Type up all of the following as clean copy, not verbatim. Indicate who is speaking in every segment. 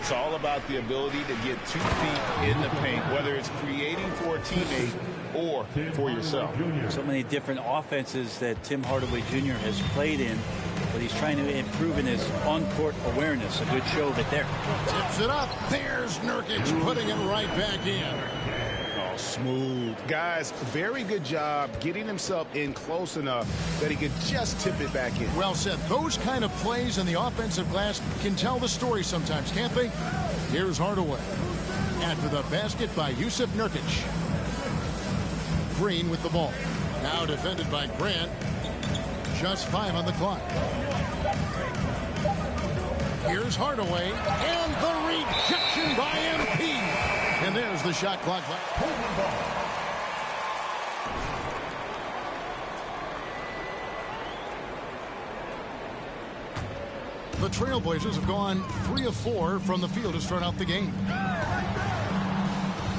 Speaker 1: It's all about the ability to get 2 feet in the paint, whether it's creating for a teammate or for yourself.
Speaker 2: So many different offenses that Tim Hardaway Jr. has played in, but he's trying to improve in his on-court awareness. A good show of it there.
Speaker 3: Tips it up. There's Nurkic putting it right back in.
Speaker 1: Oh, smooth. Guys, very good job getting himself in close enough that he could just tip it back in.
Speaker 3: Well said. Those kind of plays in the offensive glass can tell the story sometimes, can't they? Here's Hardaway. After the basket by Yusuf Nurkic. Green with the ball. Now defended by Grant. Just 5 on the clock. Here's Hardaway. And the rejection by MP. And there's the shot clock. The Trailblazers have gone 3 of 4 from the field to start out the game.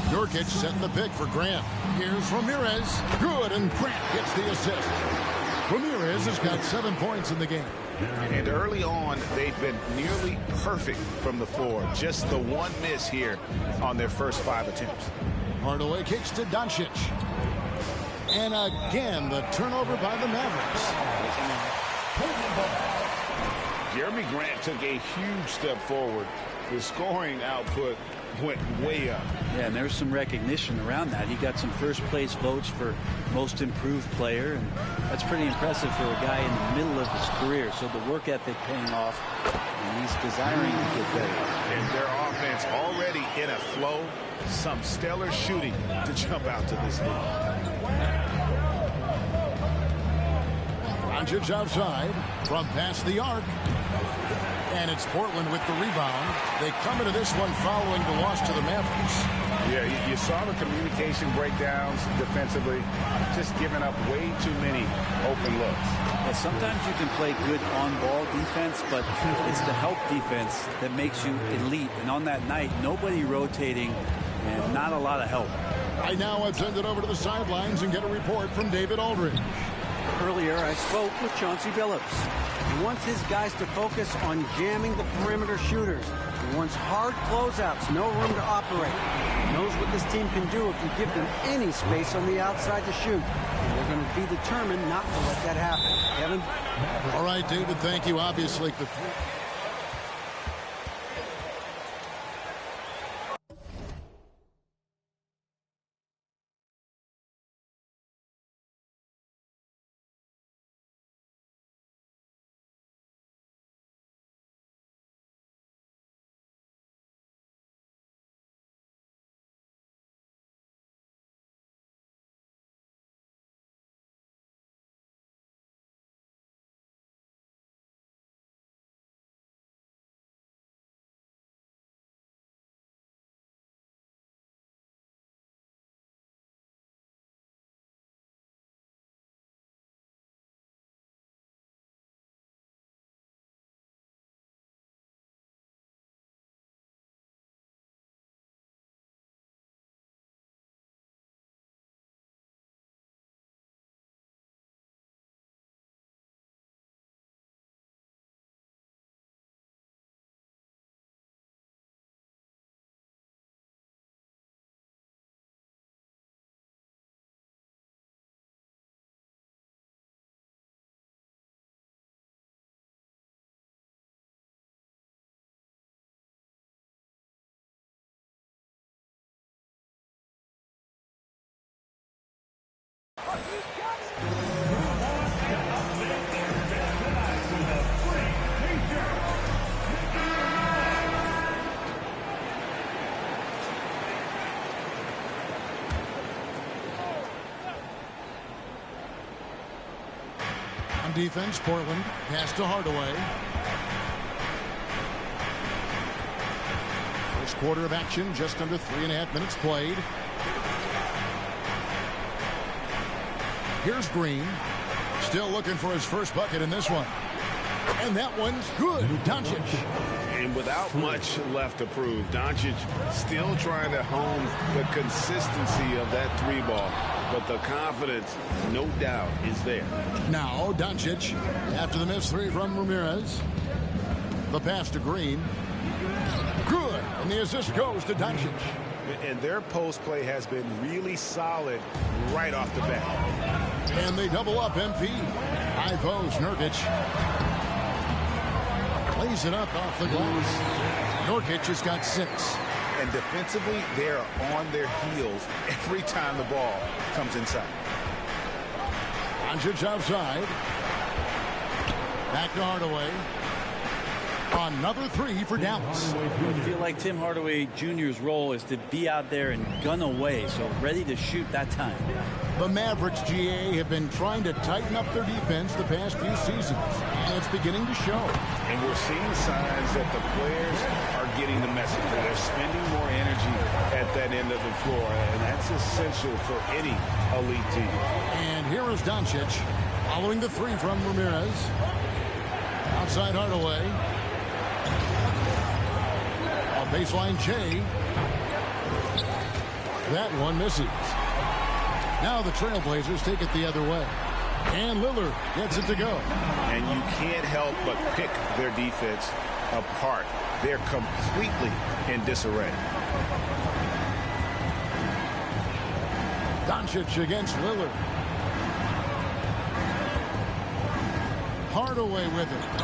Speaker 3: Nurkic setting the pick for Grant. Here's Ramirez. Good, and Grant gets the assist. Ramirez has got 7 points in the game.
Speaker 1: And early on, they've been nearly perfect from the floor. Just the one miss here on their first 5 attempts.
Speaker 3: Hardaway kicks to Doncic. And again, the turnover by the Mavericks.
Speaker 1: Jeremy Grant took a huge step forward. The scoring output went way up.
Speaker 2: Yeah, and there's some recognition around that. He got some first-place votes for most improved player, and that's pretty impressive for a guy in the middle of his career. So the work ethic paying off, and he's desiring to get better.
Speaker 1: And their offense already in a flow. Some stellar shooting to jump out to this lead.
Speaker 3: Doncic outside from past the arc. And it's Portland with the rebound. They come into this one following the loss to the Mavericks.
Speaker 1: Yeah, you saw the communication breakdowns defensively, just giving up way too many open looks.
Speaker 2: Yeah, sometimes you can play good on-ball defense, but it's the help defense that makes you elite. And on that night, nobody rotating and not a lot of help.
Speaker 3: Right now, I've sent it over to the sidelines and get a report from David Aldridge.
Speaker 4: Earlier, I spoke with Chauncey Billups. He wants his guys to focus on jamming the perimeter shooters. He wants hard closeouts, no room to operate. He knows what this team can do if you give them any space on the outside to shoot. And they're going to be determined not to let that happen. Kevin?
Speaker 3: All right, David, thank you. Obviously, the on defense, Portland pass to Hardaway. First quarter of action, just under 3.5 minutes played. Here's Green, still looking for his first bucket in this one. And that one's good. Doncic.
Speaker 1: And without much left to prove, Doncic still trying to hone the consistency of that 3-ball. But the confidence, no doubt, is there.
Speaker 3: Now, Doncic, after the missed 3 from Ramirez. The pass to Green. Good. And the assist goes to Doncic.
Speaker 1: And their post play has been really solid right off the bat.
Speaker 3: And they double up MP. High post, Nurkic. Plays it up off the glass. Nurkic has got 6.
Speaker 1: And defensively, they are on their heels every time the ball comes inside.
Speaker 3: Doncic outside. Back to Hardaway. Another 3 for Dallas.
Speaker 2: I feel like Tim Hardaway Jr.'s role is to be out there and gun away, so ready to shoot that time.
Speaker 3: The Mavericks, GA, have been trying to tighten up their defense the past few seasons, and it's beginning to show.
Speaker 1: And we're seeing signs that the players are getting the message. They're spending more energy at that end of the floor, and that's essential for any elite team.
Speaker 3: And here is Doncic following the 3 from Ramirez. Outside Hardaway. A baseline Jay. That one misses. Now the Trailblazers take it the other way. And Lillard gets it to go.
Speaker 1: And you can't help but pick their defense apart. They're completely in disarray.
Speaker 3: Doncic against Lillard. Hardaway with it.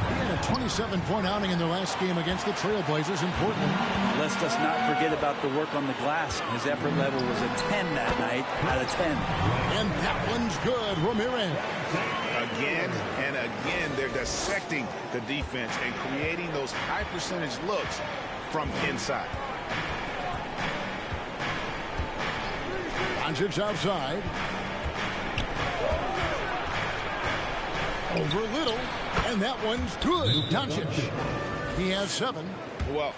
Speaker 3: He had a 27-point outing in their last game against the Trailblazers in Portland.
Speaker 2: Let's just not forget about the work on the glass. His effort level was a 10 that night out of 10.
Speaker 3: And that one's good. Ramirez.
Speaker 1: Again and again, they're dissecting the defense and creating those high percentage looks from inside.
Speaker 3: Doncic outside. Over Little. And that one's good. Doncic. He has 7.
Speaker 1: Well,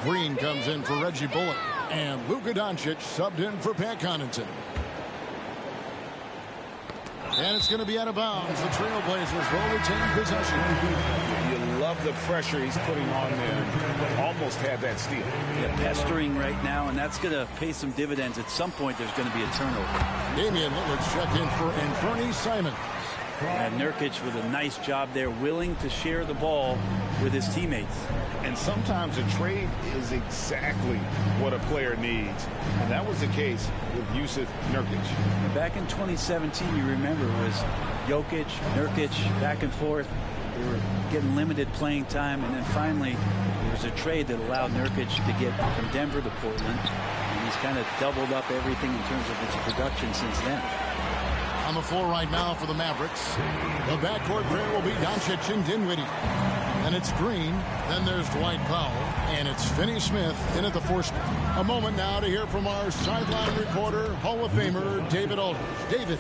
Speaker 3: Green comes in for Reggie Bullock. And Luka Doncic subbed in for Pat Connaughton. And it's going to be out of bounds. The Trailblazers will retain possession.
Speaker 1: you love the pressure he's putting on them. Almost had that steal.
Speaker 2: Yeah, pestering right now, and that's going to pay some dividends. At some point, there's going to be a turnover.
Speaker 3: Damian Lillard's checked in for Anthony Simons.
Speaker 2: And Nurkic with a nice job there, willing to share the ball with his teammates.
Speaker 1: And sometimes a trade is exactly what a player needs. And that was the case with Jusuf Nurkic.
Speaker 2: Back in 2017, you remember, it was Jokic, Nurkic, back and forth. They were getting limited playing time. And then finally, there was a trade that allowed Nurkic to get from Denver to Portland. And he's kind of doubled up everything in terms of his production since then.
Speaker 3: On the floor right now for the Mavericks. The backcourt pair will be Doncic and Dinwiddie. Then it's Green. Then there's Dwight Powell. And it's Finney-Smith in at the 4 spot. A moment now to hear from our sideline reporter, Hall of Famer David Aldridge. David.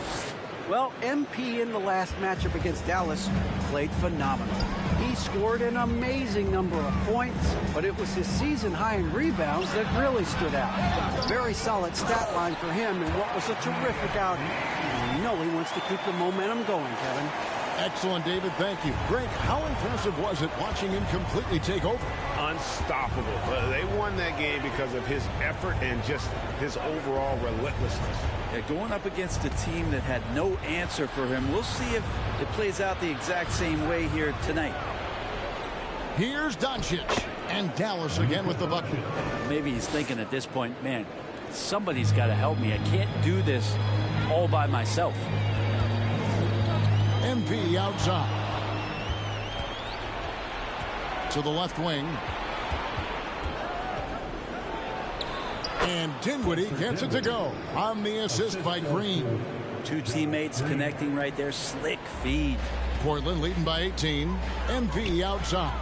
Speaker 4: Well, MP in the last matchup against Dallas played phenomenal. He scored an amazing number of points, but it was his season high in rebounds that really stood out. Very solid stat line for him in what was a terrific outing. And you know he wants to keep the momentum going, Kevin.
Speaker 3: Excellent, David. Thank you. Greg, how impressive was it watching him completely take over?
Speaker 1: Unstoppable. They won that game because of his effort and just his overall relentlessness.
Speaker 2: Yeah, going up against a team that had no answer for him. We'll see if it plays out the exact same way here tonight.
Speaker 3: Here's Doncic. And Dallas again with the bucket.
Speaker 2: Maybe he's thinking at this point, man, somebody's got to help me. I can't do this all by myself.
Speaker 3: MP outside. To the left wing. And Dinwiddie gets it to go on the assist by Green.
Speaker 2: Two teammates connecting right there. Slick feed.
Speaker 3: Portland leading by 18. MP outside.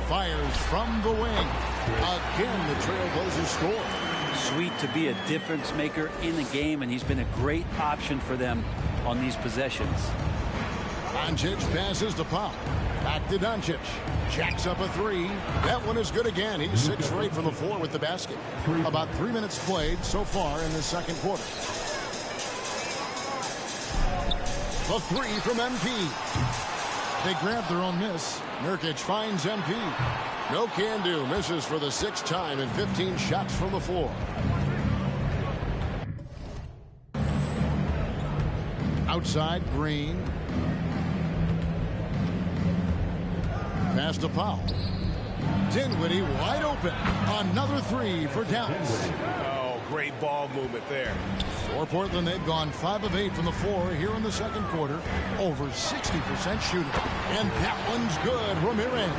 Speaker 3: Fires from the wing. Again, the Trailblazers score.
Speaker 2: Sweet to be a difference maker in the game, and he's been a great option for them on these possessions.
Speaker 3: Doncic passes to Powell. Back to Doncic. Jacks up a 3. That one is good again. He's 6 for 8 from the floor with the basket. About 3 minutes played so far in the second quarter. The 3 from MP. They grab their own miss. Nurkic finds MP. No can do. Misses for the 6th time in 15 shots from the floor. Outside, Green. Pass to Powell. Dinwiddie wide open. Another 3 for Dallas.
Speaker 1: Oh, great ball movement there.
Speaker 3: For Portland, they've gone 5 of 8 from the floor here in the second quarter. Over 60% shooting. And that one's good. Ramirez.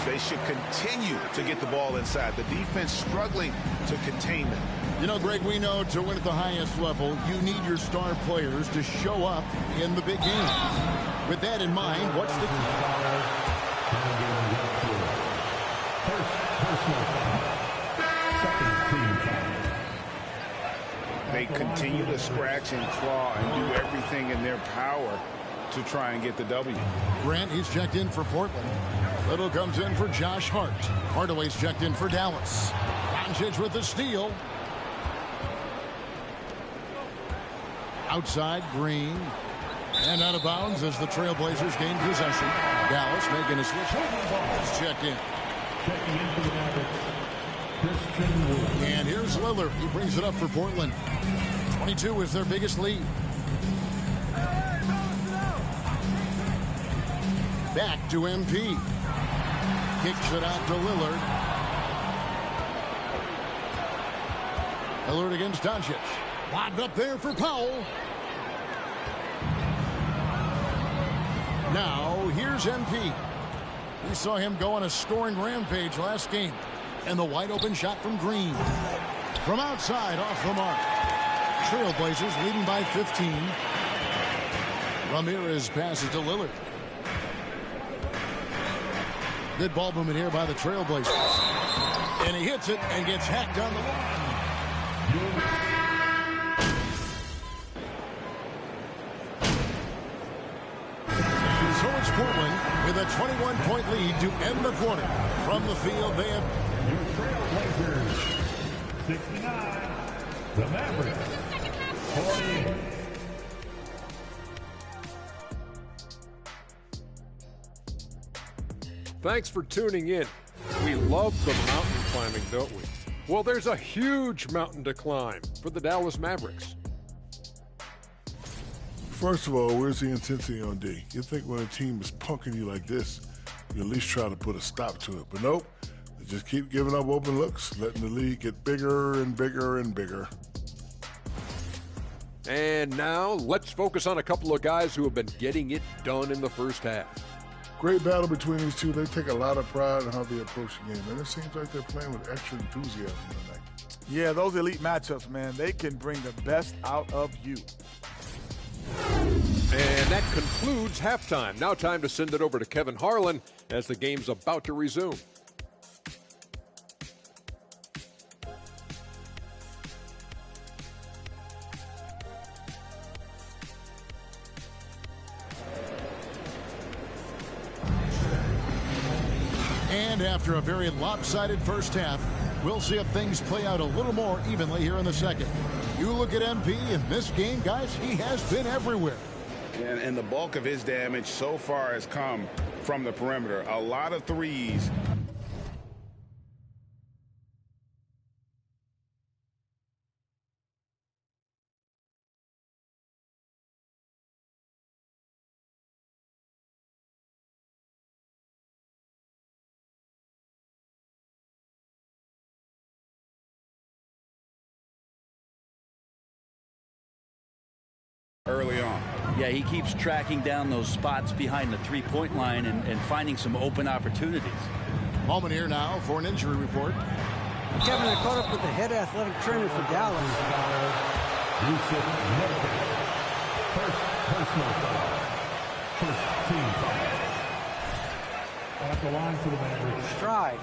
Speaker 1: They should continue to get the ball inside. The defense struggling to contain them.
Speaker 3: You know, Greg, we know to win at the highest level, you need your star players to show up in the big games. With that in mind, what's the key?
Speaker 1: They continue to scratch and claw and do everything in their power to try and get the W.
Speaker 3: Grant, he's checked in for Portland. Little comes in for Josh Hart. Hardaway's checked in for Dallas. Doncic with the steal. Outside, Green. And out of bounds as the Trailblazers gain possession. Dallas making a switch. Let's check in.
Speaker 5: Checking in for the Mavericks.
Speaker 3: And here's Lillard. He brings it up for Portland. 22 is their biggest lead. Back to MP. Kicks it out to Lillard. Lillard against Doncic. Lobbed up there for Powell. Now, here's MP. We saw him go on a scoring rampage last game. And the wide open shot from Green. From outside, off the mark. Trailblazers leading by 15. Ramirez passes to Lillard. Good ball movement here by the Trailblazers. And he hits it and gets hacked on the line. So it's Portland with a 21-point lead to end the quarter. From the field, they have
Speaker 5: Your Trailblazers, 69. The Mavericks, 48.
Speaker 6: Thanks for tuning in. We love the mountain climbing, don't we? Well, there's a huge mountain to climb for the Dallas Mavericks.
Speaker 7: First of all, where's the intensity on D? You think when a team is punking you like this, you at least try to put a stop to it. But nope, they just keep giving up open looks, letting the lead get bigger and bigger and bigger.
Speaker 6: And now, let's focus on a couple of guys who have been getting it done in the first half.
Speaker 7: Great battle between these two. They take a lot of pride in how they approach the game, and it seems like they're playing with extra enthusiasm tonight.
Speaker 8: Yeah, those elite matchups, man, they can bring the best out of you.
Speaker 6: And that concludes halftime. Now time to send it over to Kevin Harlan as the game's about to resume.
Speaker 3: And after a very lopsided first half, we'll see if things play out a little more evenly here in the second. You look at MP in this game, guys, he has been everywhere.
Speaker 1: And the bulk of his damage so far has come from the perimeter. A lot of threes. Early on.
Speaker 2: Yeah, he keeps tracking down those spots behind the three-point line and finding some open opportunities.
Speaker 3: Moment here now for an injury report.
Speaker 4: Kevin, I caught up with the head athletic trainer for Dallas.
Speaker 5: Yusuf Nurkic. First personal foul. First team foul. At the line for the Mavericks.
Speaker 4: Stride.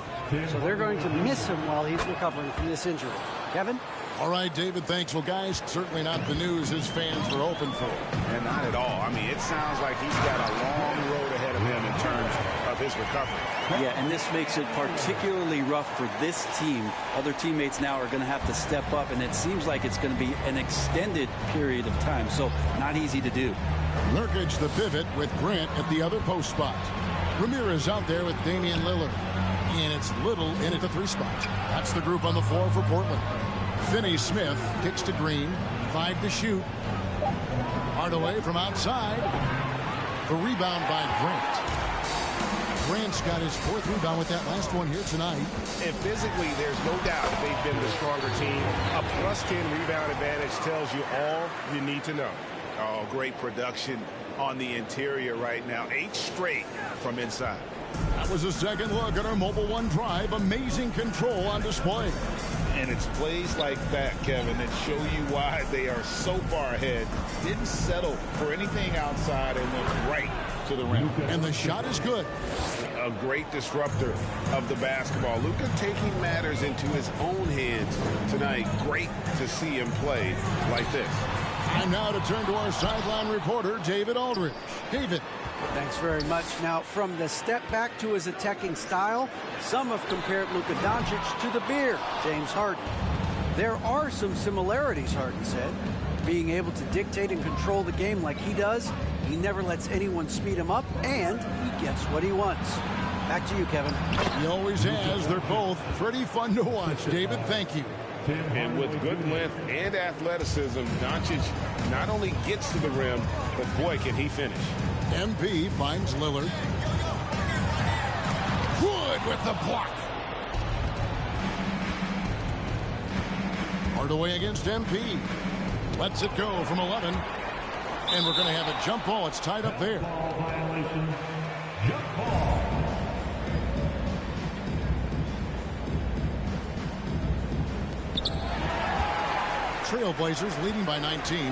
Speaker 4: So they're going to miss him while he's recovering from this injury. Kevin?
Speaker 3: All right, David, thanks. Well, guys, certainly not the news his fans were hoping for.
Speaker 1: And not at all. I mean, it sounds like he's got a long road ahead of him in terms of his recovery.
Speaker 2: Yeah, and this makes it particularly rough for this team. Other teammates now are going to have to step up, and it seems like it's going to be an extended period of time, so not easy to do.
Speaker 3: Nurkic the pivot with Grant at the other post spot. Ramirez out there with Damian Lillard. And it's Little in at the three spot. That's the group on the floor for Portland. Finney-Smith kicks to Green. 5 to shoot. Hardaway from outside. The rebound by Grant. Grant's got his 4th rebound with that last one here tonight.
Speaker 1: And physically, there's no doubt they've been the stronger team. A +10 rebound advantage tells you all you need to know. Oh, great production on the interior right now. 8 straight from inside.
Speaker 3: That was a second look at our Mobile One drive. Amazing control on display.
Speaker 1: And it's plays like that, Kevin, that show you why they are so far ahead. Didn't settle for anything outside and went right to the rim.
Speaker 3: And the shot is good.
Speaker 1: A great disruptor of the basketball. Luka taking matters into his own hands tonight. Great to see him play like this.
Speaker 3: And now to turn to our sideline reporter, David Aldridge. David.
Speaker 4: Thanks very much. Now, from the step back to his attacking style, some have compared Luka Doncic to the bear, James Harden. There are some similarities, Harden said. Being able to dictate and control the game like he does, he never lets anyone speed him up, and he gets what he wants. Back to you, Kevin.
Speaker 3: He always has. They're both pretty fun to watch. David, thank you.
Speaker 1: And with good length and athleticism, Doncic not only gets to the rim, but boy, can he finish.
Speaker 3: MP finds Lillard. Good with the block. Hardaway against MP. Lets it go from 11. And we're going to have a jump ball. It's tied up there.
Speaker 5: Violation. Jump ball.
Speaker 3: Trailblazers leading by 19.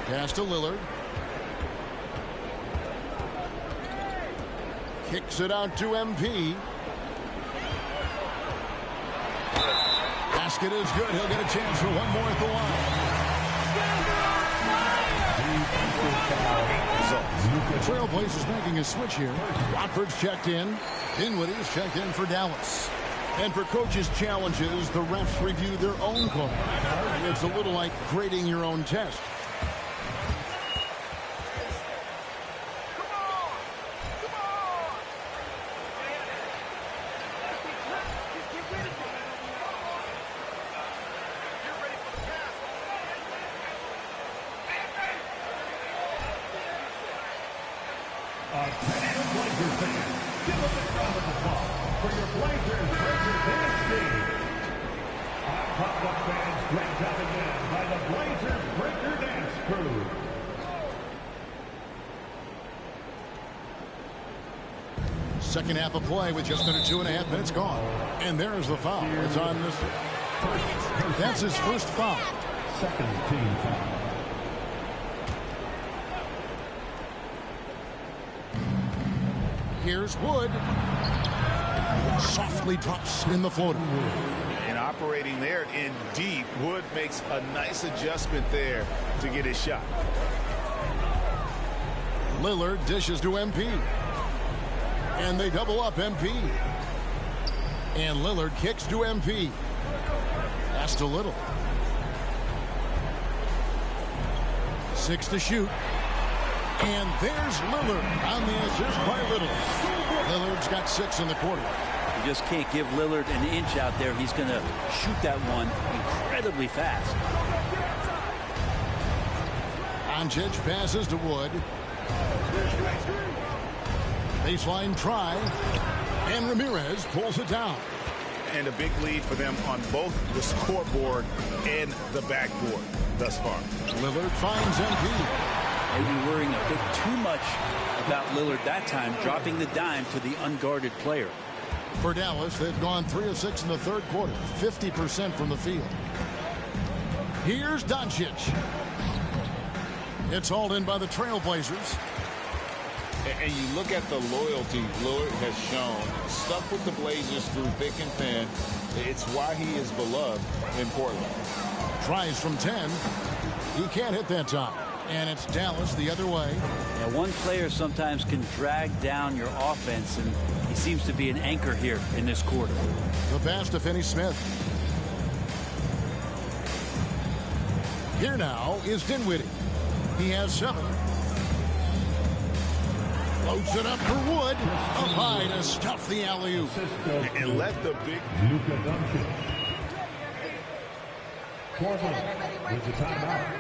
Speaker 3: Pass to Lillard. Kicks it out to MP. Basket is good. He'll get a chance for one more at the line. Trailblazers making a switch here. Watford's checked in. Dinwiddie's checked in for Dallas. And for coaches' challenges, the refs review their own call. It's a little like grading your own test.
Speaker 5: Attention Blazers fans, give us a round of applause for your Blazers record dance team. Our pumped up fans, great job again by the Blazers Breaker Dance Crew.
Speaker 3: Second half of play with just under 2.5 minutes gone. And there's the foul. It's on this. That's his first foul.
Speaker 5: Second team foul.
Speaker 3: Here's Wood. Softly drops in the floater.
Speaker 1: And operating there in deep, Wood makes a nice adjustment there to get his shot.
Speaker 3: Lillard dishes to MP. And they double up MP. And Lillard kicks to MP. Pass to Little. 6 to shoot. And there's Lillard on the assist by Little. Lillard's got 6 in the quarter.
Speaker 2: You just can't give Lillard an inch out there. He's going to shoot that one incredibly fast.
Speaker 3: Doncic passes to Wood. Baseline try. And Ramirez pulls it down.
Speaker 1: And a big lead for them on both the scoreboard and the backboard thus far.
Speaker 3: Lillard finds MP.
Speaker 2: Maybe worrying a bit too much about Lillard that time, dropping the dime to the unguarded player.
Speaker 3: For Dallas, they've gone 3 of 6 in the third quarter, 50% from the field. Here's Doncic. It's hauled in by the Trailblazers.
Speaker 9: And you look at the loyalty Lillard has shown, stuck with the Blazers through thick and thin. It's why he is beloved in Portland.
Speaker 3: Tries from 10. He can't hit that time. And it's Dallas the other way.
Speaker 2: Yeah, one player sometimes can drag down your offense, and he seems to be an anchor here in this quarter.
Speaker 3: The pass to Finney-Smith. Here now is Dinwiddie. He has 7. Floats it up for Wood. Up high to stuff the alley-oop.
Speaker 1: And let the big...
Speaker 5: Luka Doncic. Portland with the timeout.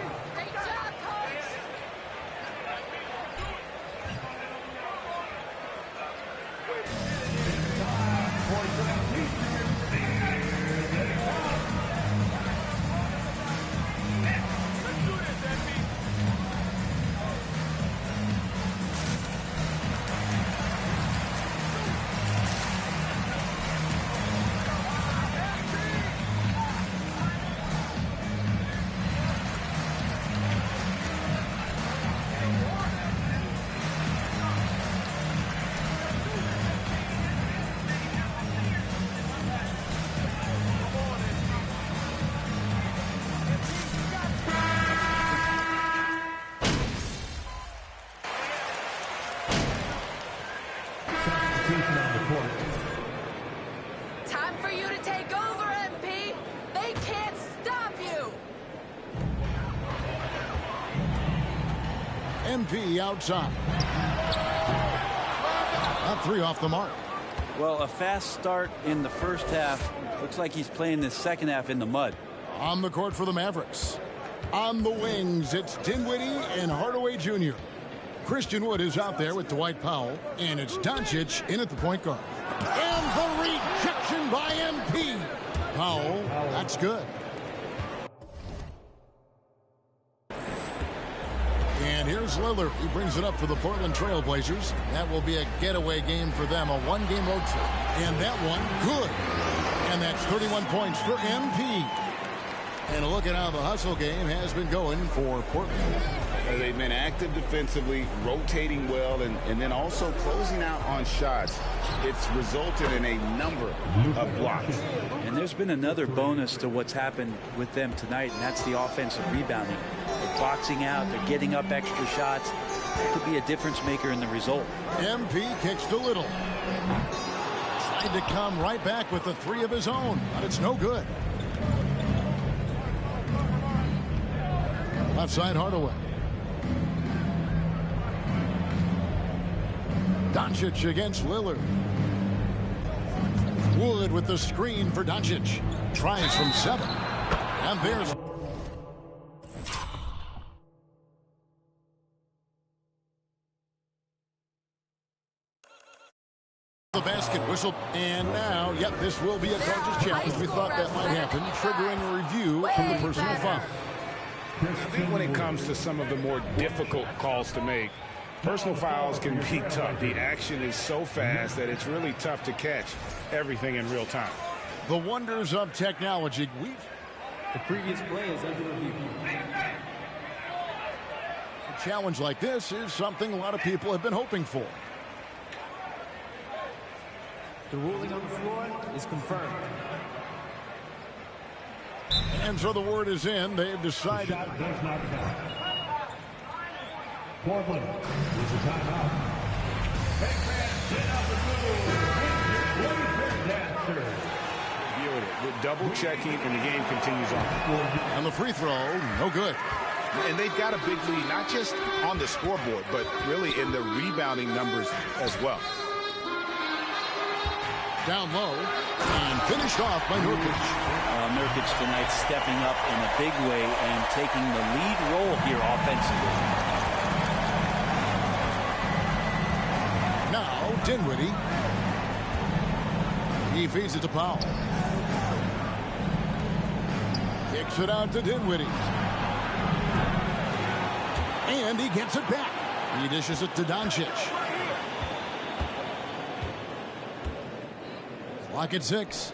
Speaker 10: Time for you to take over, MP. They can't stop you.
Speaker 3: MP outside. Up 3 off the mark.
Speaker 2: Well, a fast start in the first half. Looks like he's playing the second half in the mud.
Speaker 3: On the court for the Mavericks. On the wings, it's Dinwiddie and Hardaway Jr. Christian Wood is out there with Dwight Powell, and it's Doncic in at the point guard. And the rejection by MP. Powell, that's good. And here's Lillard. He brings it up for the Portland Trailblazers. That will be a getaway game for them, a 1-game road trip. And that one, good. And that's 31 points for MP. And a look at how the hustle game has been going for Portland.
Speaker 9: They've been active defensively, rotating well, and then also closing out on shots. It's resulted in a number of blocks.
Speaker 2: And there's been another bonus to what's happened with them tonight, and that's the offensive rebounding. They're boxing out, they're getting up extra shots. It could be a difference maker in the result.
Speaker 3: MP kicks to Little. Tried to come right back with the 3 of his own, but it's no good. Left side, Hardaway. Doncic against Lillard. Wood with the screen for Doncic. Tries from 7. And there's... the basket whistle. And now, yep, this will be a coach's challenge. We thought that might happen, triggering a review from the personal foul.
Speaker 1: I think when it comes to some of the more difficult calls to make, Personal fouls can be tough. The action is so fast that it's really tough to catch everything in real time.
Speaker 3: The wonders of technology.
Speaker 11: The previous play is under review.
Speaker 3: A challenge like this is something a lot of people have been hoping for.
Speaker 11: The ruling on the floor is confirmed.
Speaker 3: And so the word is in. They've decided.
Speaker 5: The shot does not count. Portland is a timeout. Big man, get out the middle. Dancer.
Speaker 1: Viewing it with double checking, and the game continues on.
Speaker 3: And the free throw, no good.
Speaker 1: And they've got a big lead, not just on the scoreboard, but really in the rebounding numbers as well.
Speaker 3: Down low, and finished off by Nurkic.
Speaker 2: Nurkic tonight stepping up in a big way and taking the lead role here offensively.
Speaker 3: Now, Dinwiddie. He feeds it to Powell. Kicks it out to Dinwiddie. And he gets it back. He dishes it to Doncic. Clock at 6.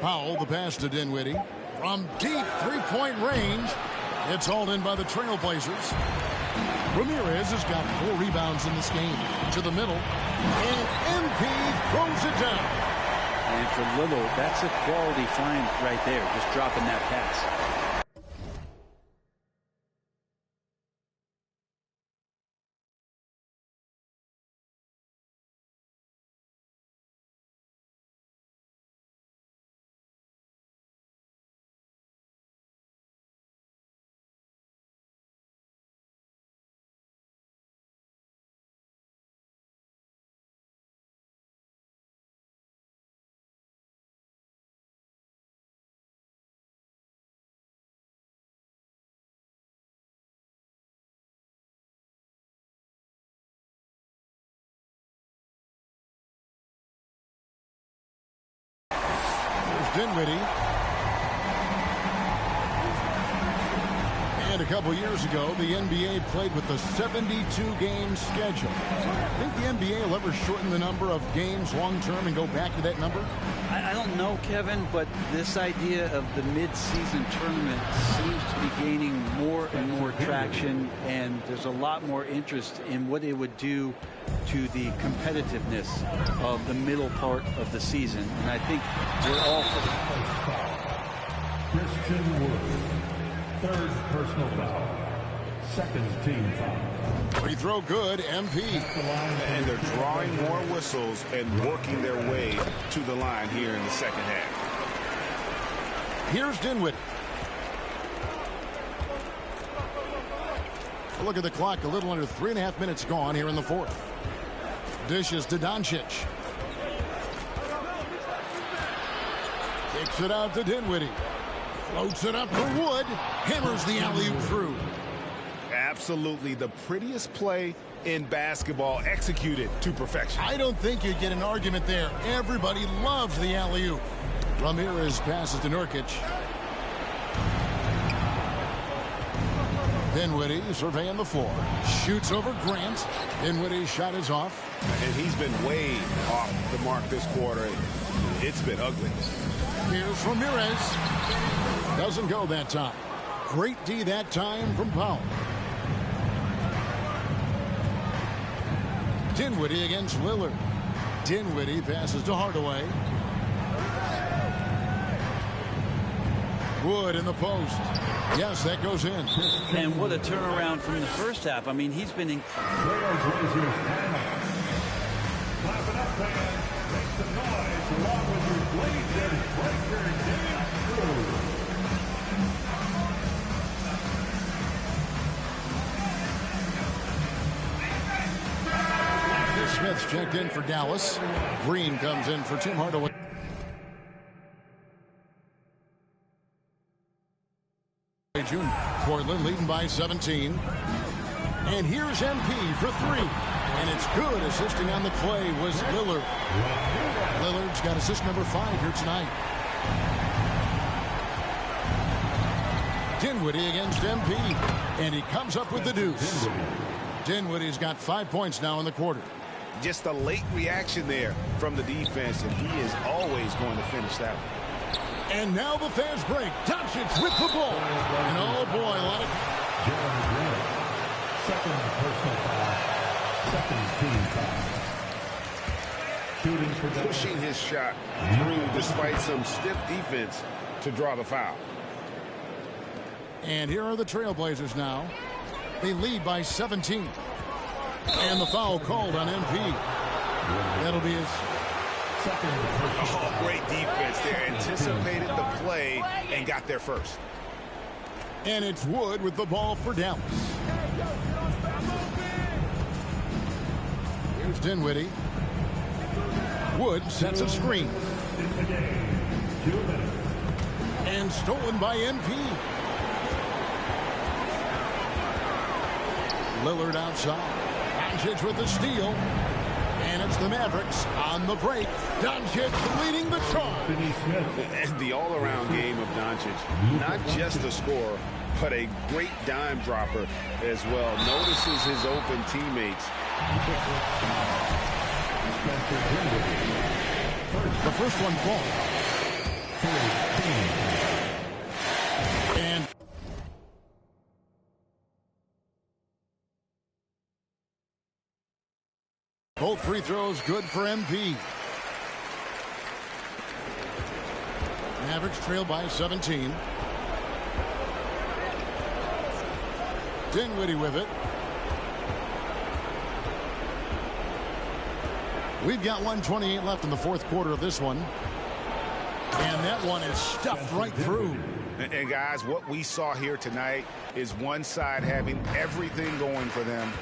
Speaker 3: Powell, the pass to Dinwiddie. From deep three-point range. It's hauled in by the Trailblazers. Ramirez has got 4 rebounds in this game. To the middle. And MP throws it down.
Speaker 2: And for Lillard, that's a quality find right there, just dropping that pass.
Speaker 3: Dinwiddie. And a couple years ago, the NBA played with a 72-game schedule. Think the NBA will ever shorten the number of games long-term and go back to that number?
Speaker 2: I don't know, Kevin, but this idea of the mid-season tournament seems to be gaining more and more traction, and there's a lot more interest in what it would do to the competitiveness of the middle part of the season. And I think we're all for
Speaker 5: Christian Wood. 3rd personal foul. 2nd team foul.
Speaker 3: Free throw good, MP.
Speaker 1: And they're drawing more whistles and working their way to the line here in the second half.
Speaker 3: Here's Dinwiddie. Look at the clock, a little under 3.5 minutes gone here in the 4th. Dishes to Doncic. Kicks it out to Dinwiddie. Floats it up to Wood. Hammers the alley-oop through.
Speaker 1: Absolutely the prettiest play in basketball, executed to perfection.
Speaker 3: I don't think you'd get an argument there. Everybody loves the alley-oop. Ramirez passes to Nurkic. Dinwiddie surveying the floor. Shoots over Grant. Dinwiddie's shot is off.
Speaker 1: And he's been way off the mark this quarter. It's been ugly.
Speaker 3: Here's Ramirez. Doesn't go that time. Great D that time from Powell. Dinwiddie against Lillard. Dinwiddie passes to Hardaway. Wood in the post. Yes, that goes in.
Speaker 2: And what a turnaround from the first half. I mean, he's been in.
Speaker 5: Trailblazers timeout. Clap it up, fans. Make some noise along with your Blazers breaker game through.
Speaker 3: Smith's checked in for Dallas. Green comes in for Tim Hardaway. June. Portland leading by 17. And here's MP for 3. And it's good. Assisting on the play was Lillard. Lillard's got assist number 5 here tonight. Dinwiddie against MP. And he comes up with the deuce. Dinwiddie's got 5 points now in the quarter.
Speaker 1: Just a late reaction there from the defense, and he is always going to finish that one.
Speaker 3: And now the fast break. Doncic with the ball. And oh boy, a lot of...
Speaker 5: Second personal foul. Second team foul. Shooting for
Speaker 1: pushing his shot through despite some stiff defense to draw the foul.
Speaker 3: And here are the Trailblazers now. They lead by 17. And the foul called on MP. That'll be his
Speaker 5: second.
Speaker 1: Oh, great defense there. Anticipated the play and got there first.
Speaker 3: And it's Wood with the ball for Dallas. Here's Dinwiddie. Wood sets a screen. And stolen by MP. Lillard outside. Doncic with the steal. And it's the Mavericks on the break. Doncic leading the charge.
Speaker 1: And the all-around game of Doncic. Not just a scorer, but a great dime dropper as well. Notices his open teammates.
Speaker 3: The first one falls. And both free throws good for MP. Mavericks trail by 17. Dinwiddie with it. We've got 1:28 left in the fourth quarter of this one. And that one is stuffed right through.
Speaker 1: And guys, what we saw here tonight is one side having everything going for them.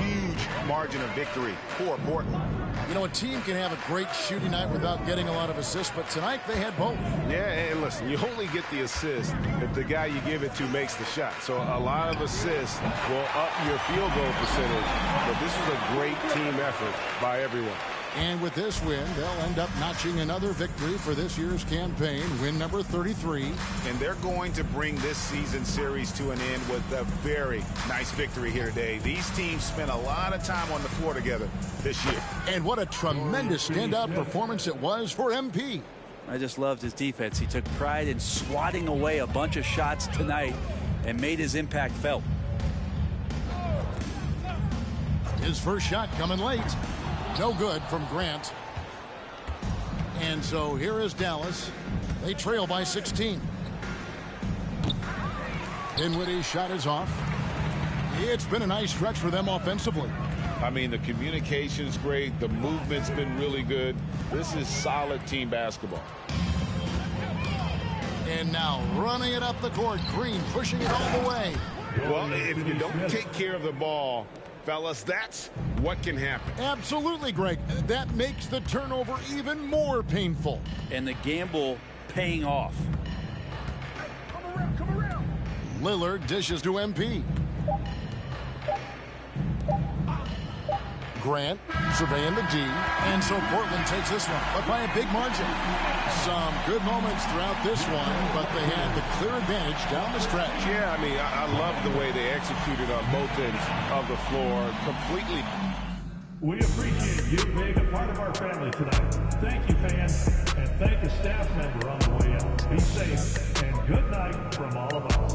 Speaker 1: Huge margin of victory for Portland.
Speaker 3: You know, a team can have a great shooting night without getting a lot of assists, but tonight they had both.
Speaker 1: Yeah, and listen, you only get the assist if the guy you give it to makes the shot. So a lot of assists will up your field goal percentage. But this is a great team effort by everyone.
Speaker 3: And with this win, they'll end up notching another victory for this year's campaign, win number 33.
Speaker 1: And they're going to bring this season series to an end with a very nice victory here today. These teams spent a lot of time on the floor together this year.
Speaker 3: And what a tremendous standout performance it was for MP.
Speaker 2: I just loved his defense. He took pride in swatting away a bunch of shots tonight and made his impact felt.
Speaker 3: His first shot coming late. No good from Grant. And so here is Dallas. They trail by 16. Dinwiddie's shot is off. It's been a nice stretch for them offensively.
Speaker 1: I mean, the communication's great. The movement's been really good. This is solid team basketball.
Speaker 3: And now running it up the court. Green pushing it all the way.
Speaker 1: Well, if you don't take care of the ball, fellas, that's what can happen.
Speaker 3: Absolutely, Greg. That makes the turnover even more painful.
Speaker 2: And the gamble paying off.
Speaker 5: Come around.
Speaker 3: Lillard dishes to MP. Grant surveying the D. And so Portland takes this one, but by a big margin. Some good moments throughout this one, but they had the clear advantage down the stretch.
Speaker 1: Yeah, I mean, I love the way they executed on both ends of the floor completely.
Speaker 5: We appreciate you being a part of our family tonight. Thank you, fans, and thank a staff member on the way out. Be safe, and good night from all of us.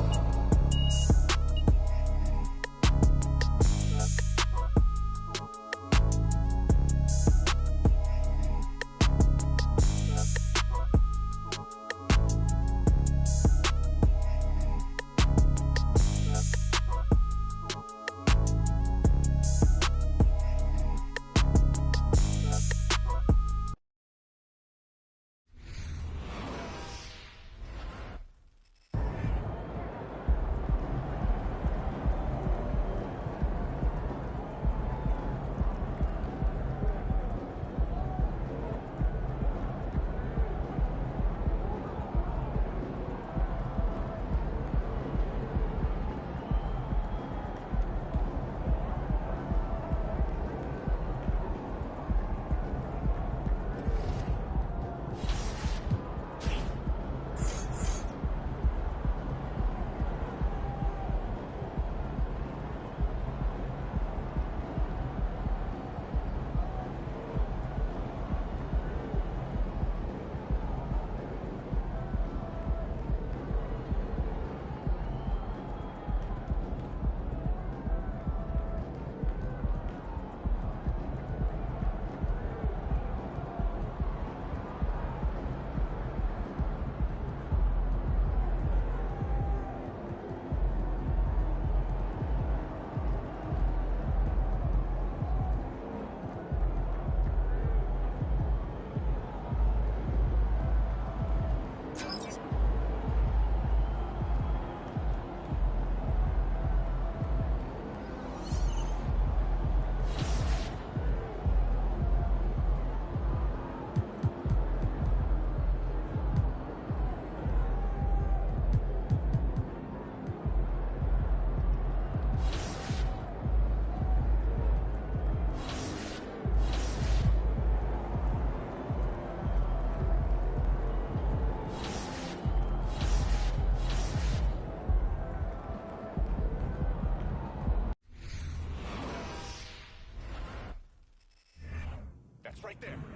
Speaker 1: right there.